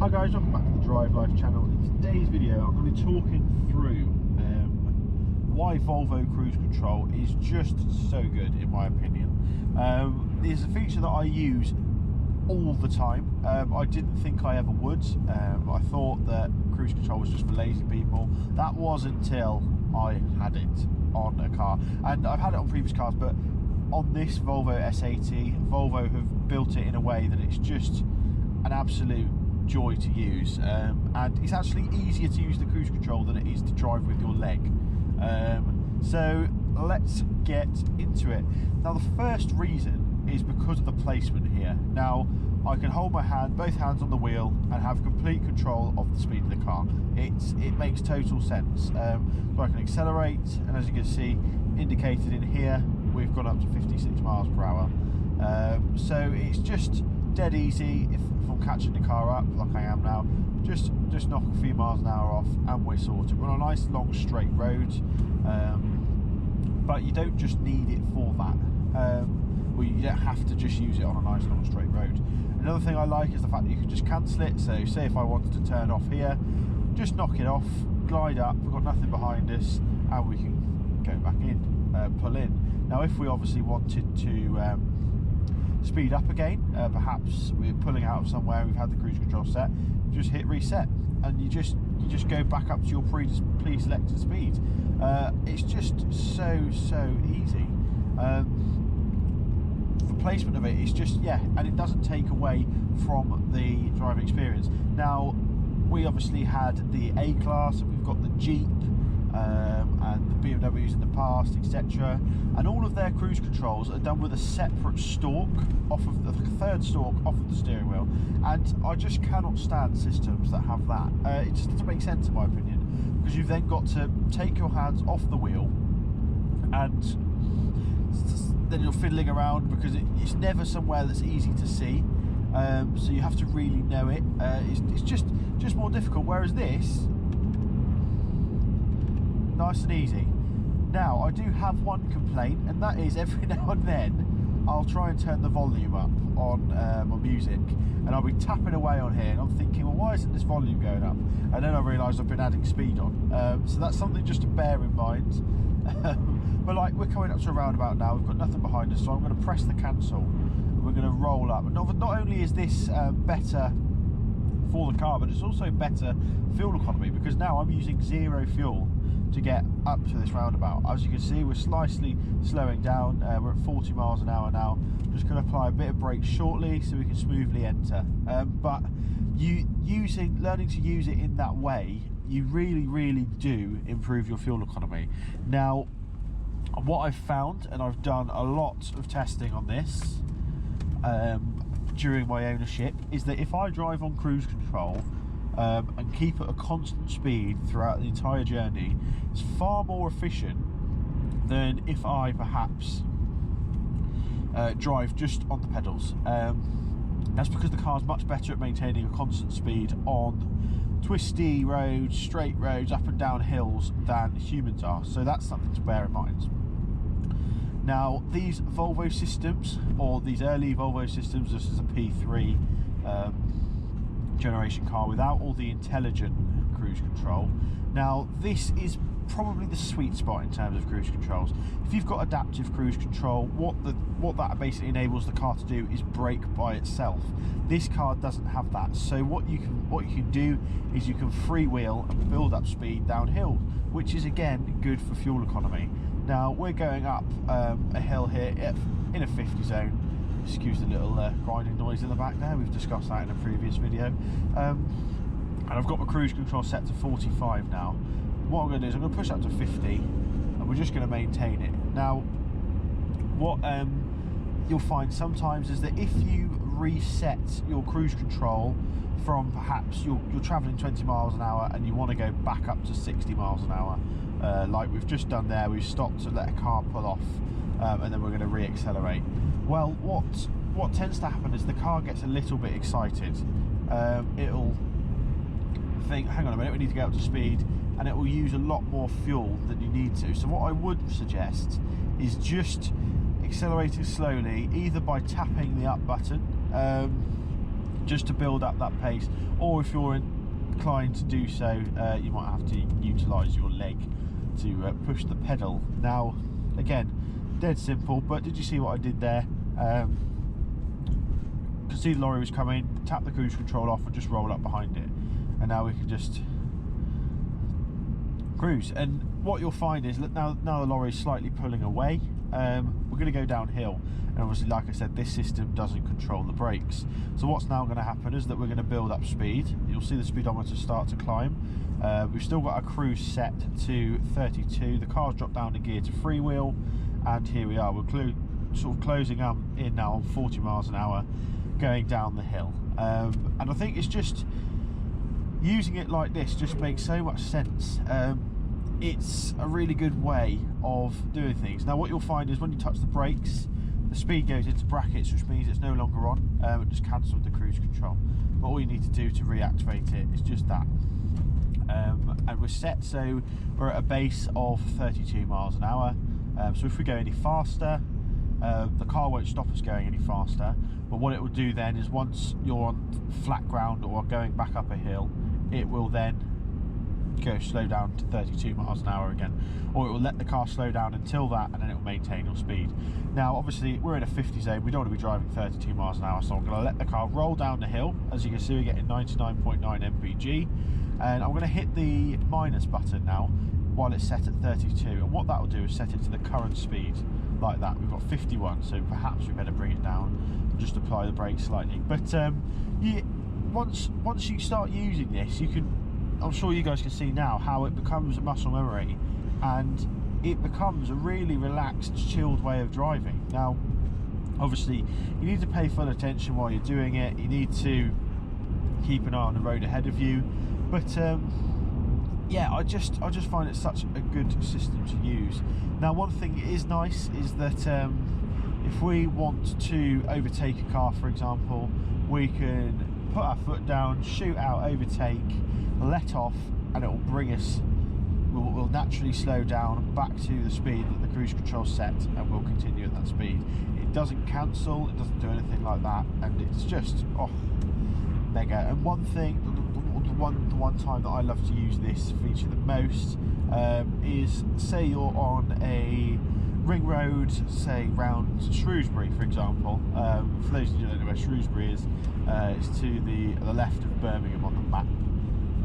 Hi guys, welcome back to the Drive Life channel. In today's video I'm going to be talking through why Volvo Cruise Control is just so good in my opinion. It's a feature that I use all the time. I didn't think I ever would. I thought that cruise control was just for lazy people. That was until I had it on a car, and I've had it on previous cars, but on this Volvo S80, Volvo have built it in a way that it's just an absolute joy to use, and it's actually easier to use the cruise control than it is to drive with your leg. So let's get into it. Now the first reason is because of the placement here. Now I can hold my both hands on the wheel and have complete control of the speed of the car. It makes total sense. So I can accelerate, and as you can see indicated in here, we've gone up to 56 miles per hour. So it's just dead easy. If I'm catching the car up like I am now, just knock a few miles an hour off and we're sorted. We're on a nice long straight road, but you don't just need it for that. Well, you don't have to just use it on a nice long straight road. Another thing I like is the fact that you can just cancel it. So say if I wanted to turn off here, just knock it off, glide up, we've got nothing behind us, and we can go back in, pull in. Now if we obviously wanted to speed up again, perhaps we're pulling out of somewhere, we've had the cruise control set, just hit reset and you just go back up to your pre-selected speed. It's just so easy. The placement of it is just, yeah, and it doesn't take away from the driving experience. Now we obviously had the A-Class, and we've got the Jeep, and the BMWs in the past, etc., and all of their cruise controls are done with a separate stalk off of the third stalk off of the steering wheel, and I just cannot stand systems that have that. It just doesn't make sense in my opinion, because you've then got to take your hands off the wheel and then you're fiddling around, because it's never somewhere that's easy to see. So you have to really know it. It's just more difficult, whereas this, nice and easy. Now I do have one complaint, and that is every now and then I'll try and turn the volume up on my music, and I'll be tapping away on here and I'm thinking, well, why isn't this volume going up? And then I realise I've been adding speed on. So that's something just to bear in mind. But like, we're coming up to a roundabout now, we've got nothing behind us, so I'm going to press the cancel and we're going to roll up. And not only is this better for the car, but it's also better fuel economy, because now I'm using zero fuel to get up to this roundabout. As you can see, we're slightly slowing down. We're at 40 miles an hour now. Just going to apply a bit of brake shortly so we can smoothly enter. But learning to use it in that way, you really do improve your fuel economy. Now what I've found, and I've done a lot of testing on this during my ownership, is that if I drive on cruise control and keep at a constant speed throughout the entire journey, it's far more efficient than if I perhaps drive just on the pedals. That's because the car's much better at maintaining a constant speed on twisty roads, straight roads, up and down hills than humans are. So that's something to bear in mind. Now these Volvo systems, or these early Volvo systems, this is a P3 generation car without all the intelligent cruise control. Now this is probably the sweet spot in terms of cruise controls. If you've got adaptive cruise control, what that basically enables the car to do is brake by itself. This car doesn't have that. So what you can do is you can freewheel and build up speed downhill, which is again good for fuel economy. Now we're going up a hill here in a 50 zone. Excuse the little grinding noise in the back there, we've discussed that in a previous video. And I've got my cruise control set to 45 now. What I'm going to do is I'm going to push up to 50 and we're just going to maintain it. Now what you'll find sometimes is that if you reset your cruise control from, perhaps you're traveling 20 miles an hour and you want to go back up to 60 miles an hour, like we've just done there, we've stopped to let a car pull off, and then we're going to re-accelerate. Well, what tends to happen is the car gets a little bit excited. It'll think, hang on a minute, we need to get up to speed, and it will use a lot more fuel than you need to. So what I would suggest is just accelerating slowly, either by tapping the up button just to build up that pace, or if you're inclined to do so, you might have to utilise your leg to push the pedal. Now again, dead simple, but did you see what I did there? Could see the lorry was coming, tap the cruise control off and just roll up behind it, and now we can just cruise. And what you'll find is that now the lorry is slightly pulling away, we're going to go downhill, and obviously, like I said, this system doesn't control the brakes. So what's now going to happen is that we're going to build up speed. You'll see the speedometer start to climb. We've still got our cruise set to 32. The car's dropped down the gear to freewheel, and here we are. We're sort of closing in now on 40 miles an hour, going down the hill. And I think it's just using it like this just makes so much sense. It's a really good way of doing things. Now what you'll find is when you touch the brakes, the speed goes into brackets, which means it's no longer on. It just cancelled the cruise control. But all you need to do to reactivate it is just that. And we're set, so we're at a base of 32 miles an hour. So if we go any faster, the car won't stop us going any faster, but what it will do then is once you're on flat ground or going back up a hill, it will then go slow down to 32 miles an hour again, or it will let the car slow down until that, and then it will maintain your speed. Now obviously we're in a 50 zone, we don't want to be driving 32 miles an hour, so I'm going to let the car roll down the hill. As you can see, we're getting 99.9 mpg, and I'm going to hit the minus button now while it's set at 32, and what that will do is set it to the current speed like that. We've got 51, so perhaps we better bring it down and just apply the brakes slightly. But once you start using this, you can, I'm sure you guys can see now how it becomes a muscle memory, and it becomes a really relaxed, chilled way of driving. Now obviously you need to pay full attention while you're doing it, you need to keep an eye on the road ahead of you, but yeah, I just find it such a good system to use. Now one thing that is nice is that if we want to overtake a car, for example, we can put our foot down, shoot out, overtake, let off, and it will bring us, we'll naturally slow down back to the speed that the cruise control set, and we'll continue at that speed. It doesn't cancel, it doesn't do anything like that, and it's just mega. And one thing, the one time that I love to use this feature the most is, say you're on a ring road, say round Shrewsbury, for example. For those of you who don't know where Shrewsbury is, it's to the left of Birmingham on the map,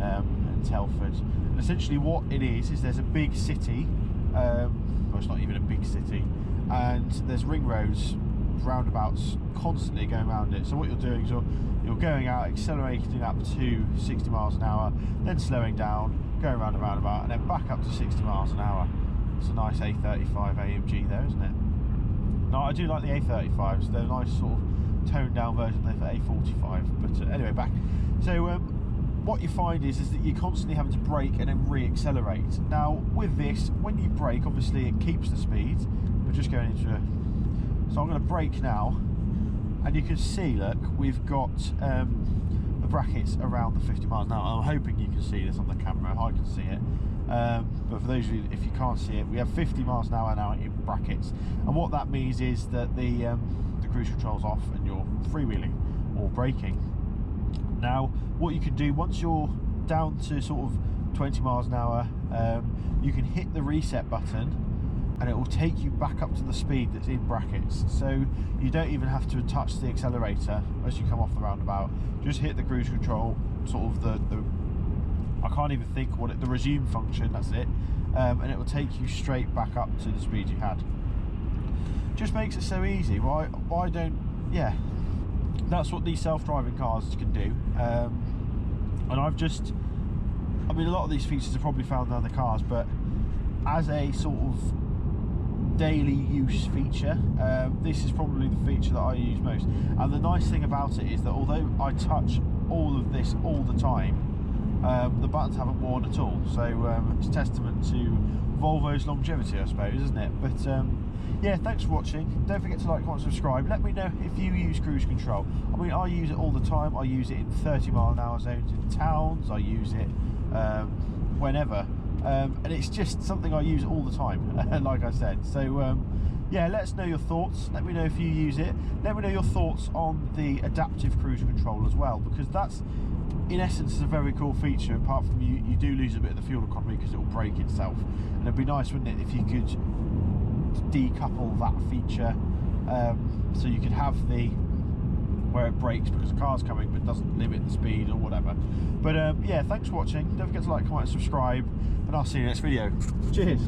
and Telford. And essentially what it is there's a big city, well, it's not even a big city, and there's ring roads, roundabouts constantly going around it. So what you're doing is you're going out, accelerating up to 60 miles an hour, then slowing down, going around a roundabout, and then back up to 60 miles an hour. It's a nice A35 AMG there, isn't it? No, I do like the A35s. They're a nice sort of toned down version of the A45. But anyway, back. So what you find is that you're constantly having to brake and then re-accelerate. Now with this, when you brake, obviously it keeps the speed. We're just going into a... So I'm going to brake now, and you can see, look, we've got the brackets around the 50 miles an hour. I'm hoping you can see this on the camera. I can see it. But for those of you, if you can't see it, we have 50 miles an hour now in brackets, and what that means is that the cruise control's off and you're freewheeling or braking. Now what you can do once you're down to sort of 20 miles an hour, you can hit the reset button and it will take you back up to the speed that's in brackets, so you don't even have to touch the accelerator as you come off the roundabout. Just hit the cruise control, sort of the I can't even think what the resume function, that's it, and it will take you straight back up to the speed you had. Just makes it so easy. Why don't, yeah, that's what these self-driving cars can do. And I mean, a lot of these features are probably found in other cars, but as a sort of daily use feature, this is probably the feature that I use most. And the nice thing about it is that although I touch all of this all the time, the buttons haven't worn at all, so it's testament to Volvo's longevity, I suppose, isn't it? But yeah, thanks for watching. Don't forget to like, comment, subscribe. Let me know if you use cruise control. I mean, I use it all the time. I use it in 30 mile an hour zones in towns. I use it whenever, and it's just something I use all the time, like I said. So yeah, let us know your thoughts. Let me know if you use it. Let me know your thoughts on the adaptive cruise control as well, because that's, in essence, is a very cool feature. Apart from you do lose a bit of the fuel economy because it will brake itself, and it'd be nice, wouldn't it, if you could decouple that feature, so you could have the where it brakes because the car's coming but doesn't limit the speed or whatever. But yeah, thanks for watching. Don't forget to like, comment and subscribe, and I'll see you in the next video. Cheers.